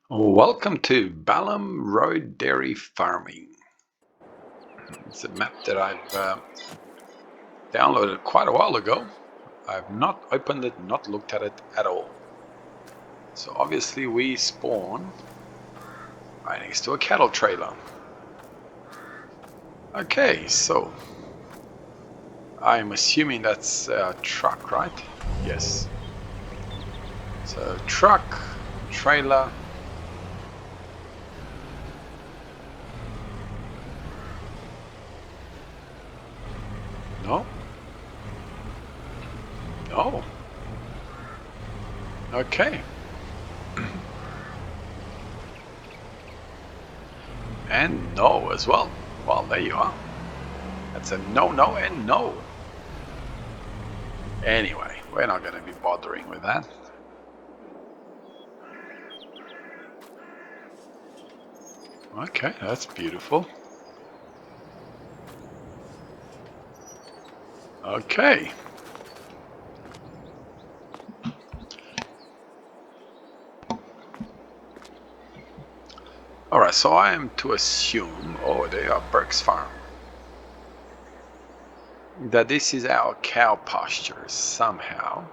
Welcome to Ballam Road Dairy Farming. It's a map that I've downloaded quite a while ago. I've not opened it, not looked at it at all. So obviously we spawn right next to a cattle trailer. Okay, so I'm assuming that's a truck, right? Yes. So truck, trailer. No? No. Okay. And no as well. Well, there you are. That's a no, no, and no. Anyway, we're not going to be bothering with that. Okay, that's beautiful. Okay. Alright, so I am to assume, oh, they are Burke's Farm, that this is our cow pasture somehow.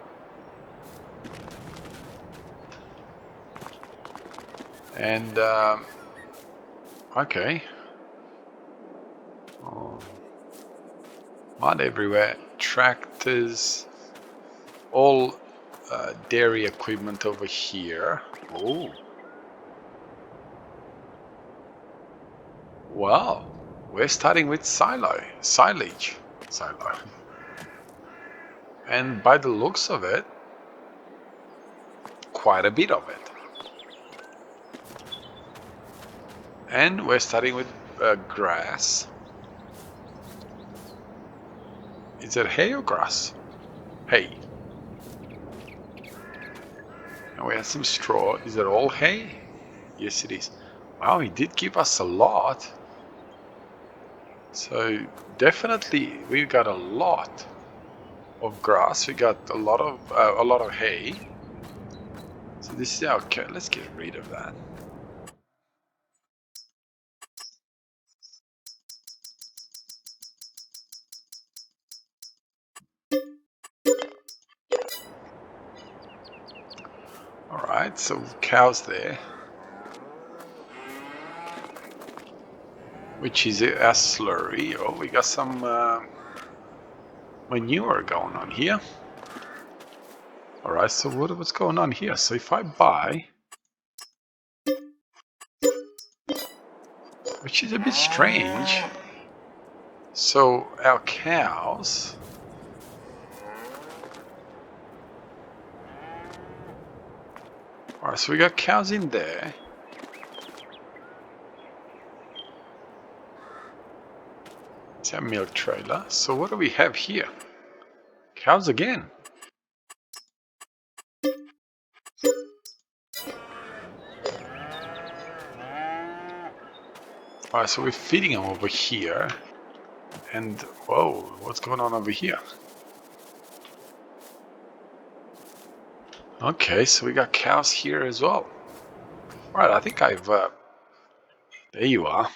And, okay. Oh, mud everywhere. Tractors. All dairy equipment over here. Oh. Wow. We're starting with silage. Silo. And by the looks of it, quite a bit of it. And we're starting with grass. Is it hay or grass? Hay. And we have some straw. Is it all hay? Yes, it is. Wow, he did give us a lot. So definitely we got a lot of grass. We got a lot of hay. So this is our okay. Let's get rid of that. All right, so cows there, which is a slurry. Oh, we got some manure going on here. All right, so what's going on here? So if I buy, which is a bit strange. So our cows. Alright, so we got cows in there. It's our milk trailer. So what do we have here? Cows again. Alright, so we're feeding them over here. And whoa, what's going on over here? Okay, so we got cows here as well. Right, I think I've there you are.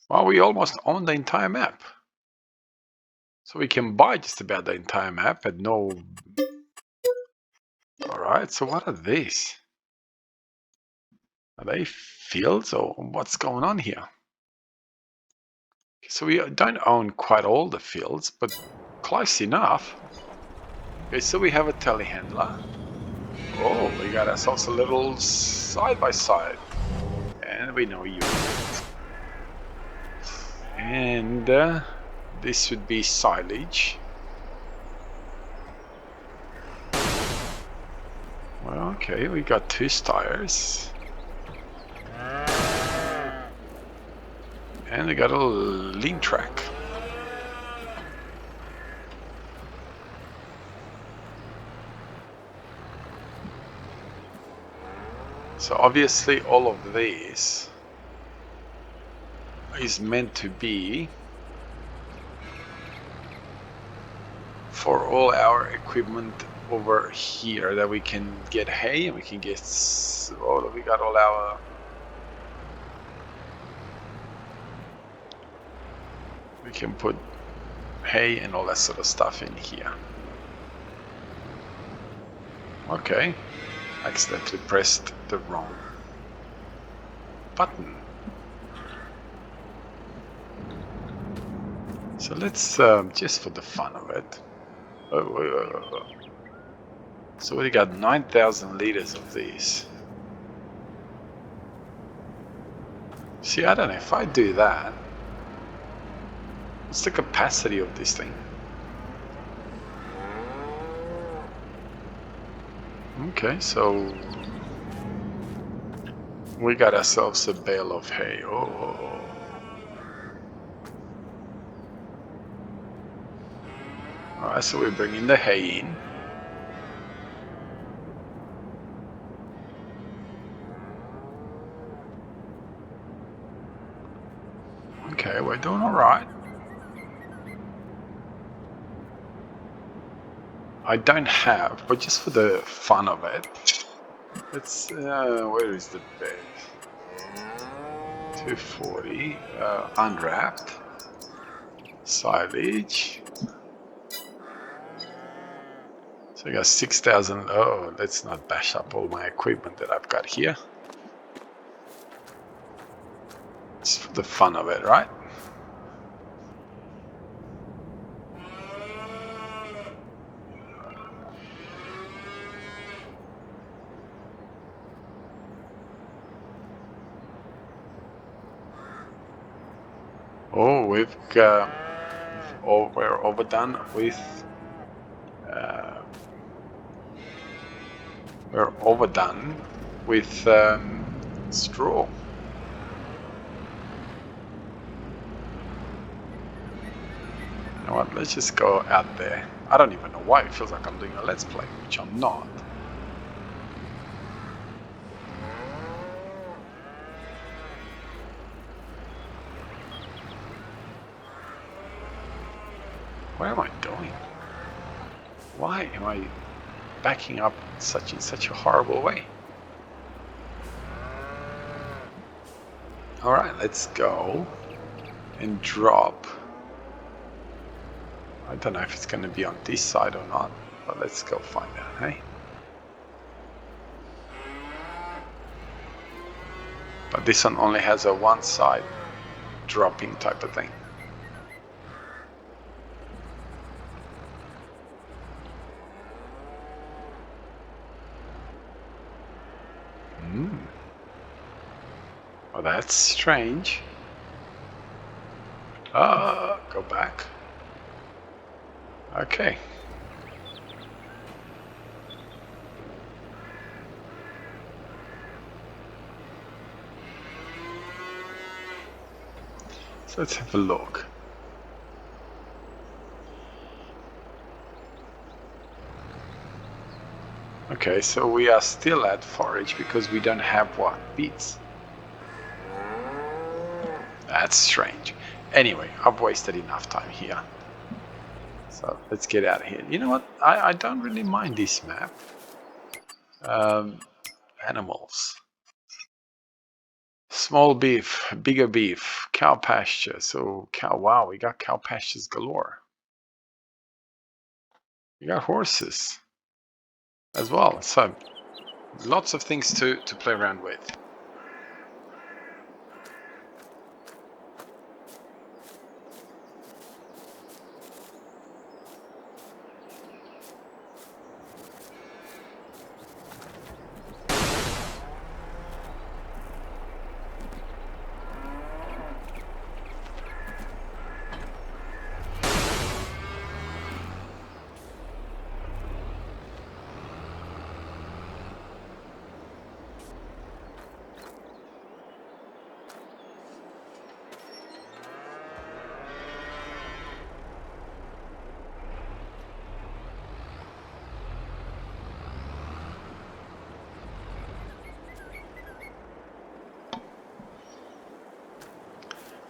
Well, we almost own the entire map. So we can buy just about the entire map at no... Alright, so what are these? Are they fields or what's going on here? So we don't own quite all the fields, but close enough. Okay, so we have a telehandler. Oh, we got ourselves a little side-by-side. And we know you. And this would be silage. Well, okay, we got two styres. And we got a lean track. So obviously all of these is meant to be for all our equipment over here that we can get hay and we can get... Oh, we got all our... We can put hay and all that sort of stuff in here. Okay. Accidentally pressed the wrong button. So let's, just for the fun of it. Oh. So we got 9,000 liters of these. See, I don't know if I do that. What's the capacity of this thing? Okay, so we got ourselves a bale of hay. Oh. Alright, so we're bringing the hay in. Okay, we're doing alright. I don't have, but just for the fun of it, let's, where is the bed? 240, unwrapped, silage. So I got 6,000, oh, let's not bash up all my equipment that I've got here. Just for the fun of it, right? Oh, we've got, we're overdone with, we're overdone with straw. You know what, let's just go out there. I don't even know why it feels like I'm doing a Let's Play, which I'm not. What am I doing? Why am I backing up in such a horrible way? Alright, let's go and drop. I don't know if it's going to be on this side or not, but let's go find out, hey? But this one only has a one side dropping type of thing. Well, that's strange. Go back. Okay. So let's have a look. Okay, so we are still at forage because we don't have what? Beets. That's strange. Anyway, I've wasted enough time here. So let's get out of here. You know what? I don't really mind this map. Animals. Small beef, bigger beef, cow pasture. So cow, wow, we got cow pastures galore. We got horses as well. So lots of things to play around with.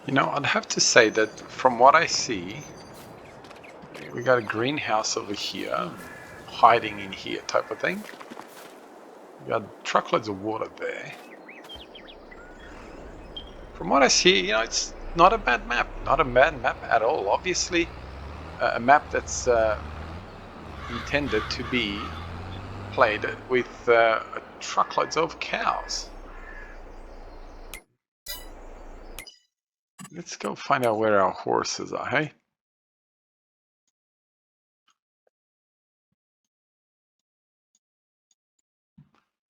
You know, I'd have to say that from what I see, we got a greenhouse over here, hiding in here type of thing. We got truckloads of water there. From what I see, it's not a bad map. Not a bad map at all. Obviously, a map that's intended to be played with truckloads of cows. Let's go find out where our horses are, hey?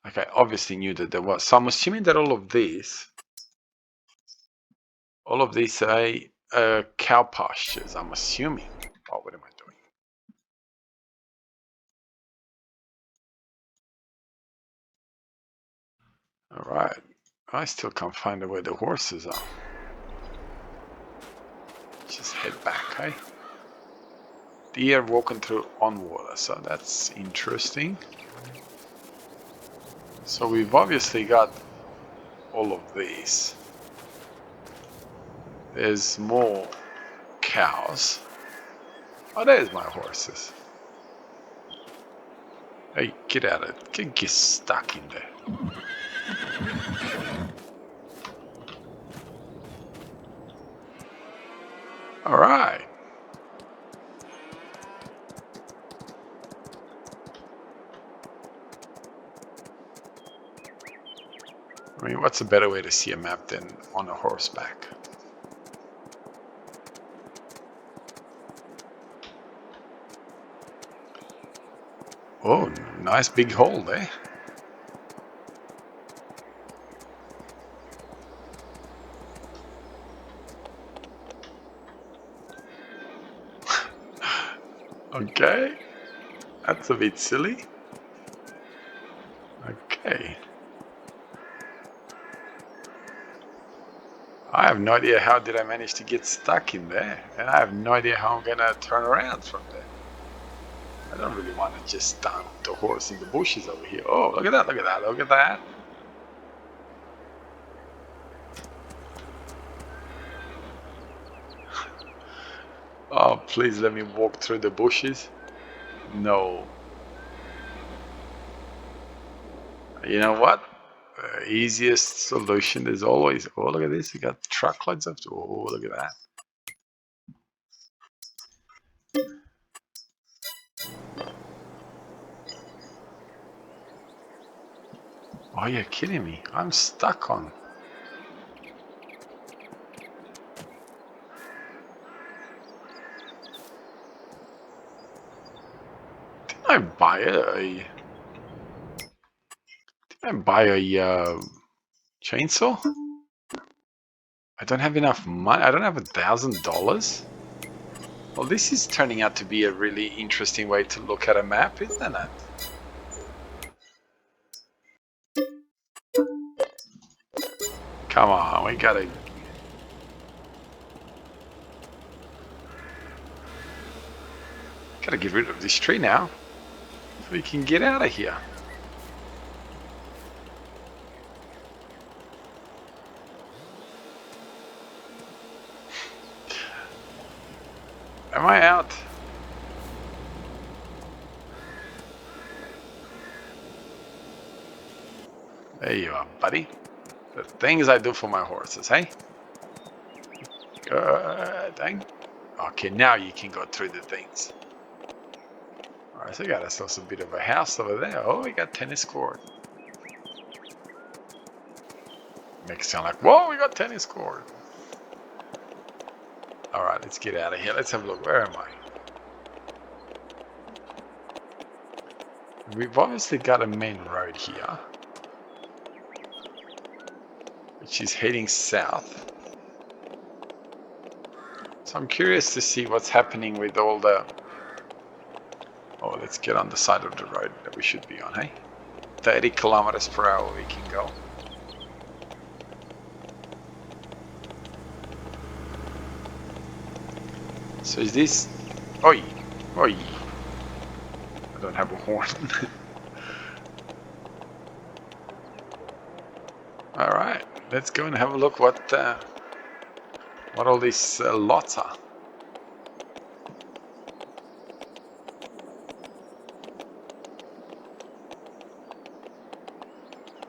Okay, obviously knew that there was. So I'm assuming that all of these are cow pastures, I'm assuming. Oh, what am I doing? All right. I still can't find out where the horses are. Just head back, hey? Deer walking through on water, so that's interesting. So we've obviously got all of these. There's more cows. Oh, there's my horses. Hey, get out of it. Get stuck in there. All right. I mean, what's a better way to see a map than on a horseback? Oh, nice big hole there. Okay, that's a bit silly. Okay. I have no idea how did I manage to get stuck in there, and I have no idea how I'm gonna turn around from there. I don't really want to just dump the horse in the bushes over here. Oh, look at that, look at that, look at that. Oh, please let me walk through the bushes. No. You know what? The easiest solution is always, oh, look at this. You got truckloads of, oh, look at that. Oh, you're kidding me. I'm stuck on. Didn't I buy a chainsaw? I don't have enough money. I don't have $1,000. Well, this is turning out to be a really interesting way to look at a map, isn't it? Come on, we gotta get rid of this tree now, so we can get out of here. Am I out? There you are, buddy. The things I do for my horses, hey? Good thing. Okay, now you can go through the things. Alright, so we got ourselves a bit of a house over there. Oh, we got tennis court. Makes it sound like, whoa, we got tennis court. Alright, let's get out of here. Let's have a look. Where am I? We've obviously got a main road here, which is heading south. So I'm curious to see what's happening with all the... Oh, let's get on the side of the road that we should be on, hey? 30 kilometers per hour we can go. So is this... Oi! Oi! I don't have a horn. Alright, let's go and have a look what all these lots are.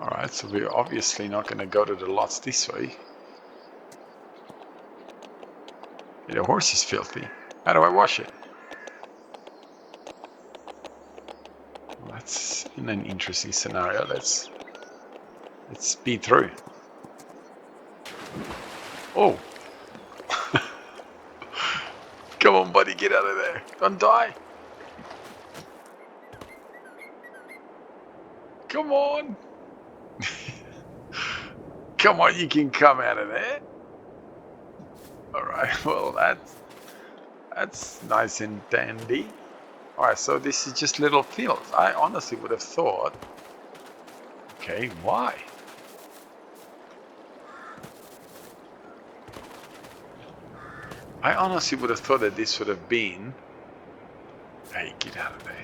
Alright, so we're obviously not going to go to the lots this way. Yeah, the horse is filthy. How do I wash it? Well, that's in an interesting scenario. Let's speed through. Oh! Come on, buddy, get out of there. Don't die. Come on. Come on, you can come out of there. Alright, well, that's nice and dandy. Alright, so this is just little fields. I honestly would have thought... Okay, why? I honestly would have thought that this would have been... Hey, get out of there.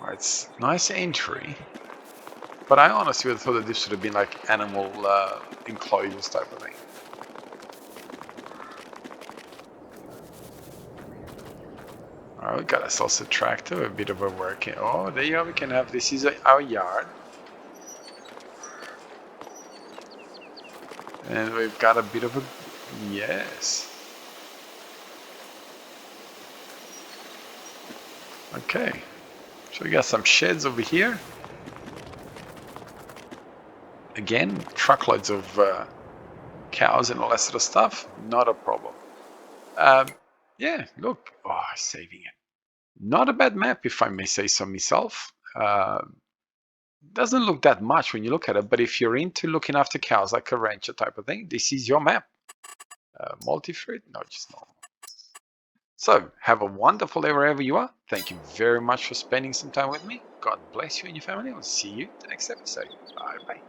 Alright, it's nice entry. But I honestly would have thought that this would have been like animal enclosures type of thing. Alright, we got ourselves a tractor, a bit of a working. Oh, there you go, we can have, this is our yard. And we've got a bit of a, yes. Okay, so we got some sheds over here. Again, truckloads of cows and all that sort of stuff, not a problem. Yeah, look, oh, saving it. Not a bad map, if I may say so myself. Doesn't look that much when you look at it, but if you're into looking after cows, like a rancher type of thing, this is your map. Multi-fruit? No, just normal. So, have a wonderful day wherever you are. Thank you very much for spending some time with me. God bless you and your family. I'll see you in the next episode. Bye-bye.